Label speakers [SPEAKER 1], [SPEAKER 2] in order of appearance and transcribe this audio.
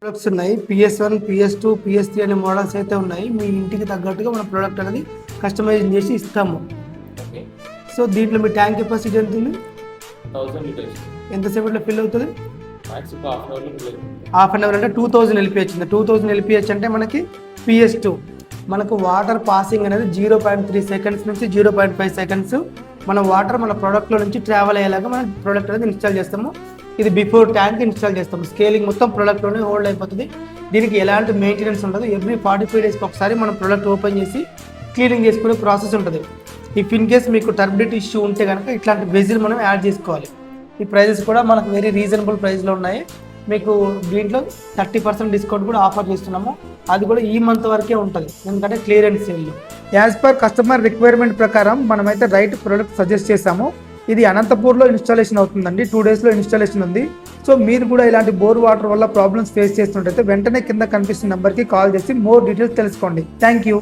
[SPEAKER 1] Products ఉన్నాయి. PS1, PS2, PS3 అనే models అయితే ఉన్నాయి. మీ ఇంటికి తగ్గట్టుగా మన ప్రోడక్ట్ అనేది కస్టమైజ్ చేసి ఇస్తాము.
[SPEAKER 2] ఓకే.
[SPEAKER 1] సో దీంట్లో మీ ట్యాంక్ కెపాసిటీ ఎంత ఉంది?
[SPEAKER 2] 1000 లీటర్స్.
[SPEAKER 1] ఎంతసేపట్లో ఫిల్ అవుతుంది?
[SPEAKER 2] మ్యాక్స్ ఒక హాఫ్ అన్ అవర్లో ఫిల్ అవుతుంది.
[SPEAKER 1] హాఫ్ అన్ అవర్ అంటే 2000 LPH ఉంది. 2000 LPH అంటే మనకి PS2 మనకు వాటర్ పాసింగ్ అనేది 0.3 సెకండ్స్ నుంచి 0.5 సెకండ్స్ మన వాటర్ మన ప్రోడక్ట్లో నుంచి ట్రావెల్ అయ్యేలాగా మనం ప్రోడక్ట్ అనేది ఇన్స్టాల్ చేస్తాము. ఇది బిఫోర్ ట్యాంక్ ఇన్స్టాల్ చేస్తాము. స్కేలింగ్ మొత్తం ప్రోడక్ట్లోనే హోల్డ్ అయిపోతుంది. దీనికి ఎలాంటి మెయింటెనెన్స్ ఉండదు. ఎవ్రీ 45 డేస్కి ఒకసారి మనం ప్రోడక్ట్ ఓపెన్ చేసి క్లీనింగ్ చేసుకునే ప్రాసెస్ ఉంటుంది. ఇఫ్ ఇన్ కేస్ మీకు టర్బిడిటీ ఇష్యూ ఉంటే కనుక ఇట్లాంటి వెజిల్ మనం యాడ్ చేసుకోవాలి. ఈ ప్రైజెస్ కూడా మనకు వెరీ రీజనబుల్ ప్రైస్లో ఉన్నాయి. మీకు దీంట్లో 30% డిస్కౌంట్ కూడా ఆఫర్ చేస్తున్నాము. అది కూడా ఈ మంత్ వరకే ఉంటుంది, ఎందుకంటే clearance sale. As per customer requirement ప్రకారం మనమైతే రైట్ ప్రోడక్ట్ సజెస్ట్ చేసాము. ఇది అనంతపూర్లో ఇన్స్టాలేషన్ అవుతుందండి. 2 డేస్లో ఇన్స్టాలేషన్ ఉంది. సో మీరు కూడా ఇలాంటి బోర్ వాటర్ వల్ల ప్రాబ్లమ్స్ ఫేస్ చేస్తుంటే వెంటనే కింద కనిపిస్తున్న నెంబర్కి కాల్ చేసి మోర్ డీటెయిల్స్ తెలుసుకోండి. Thank you.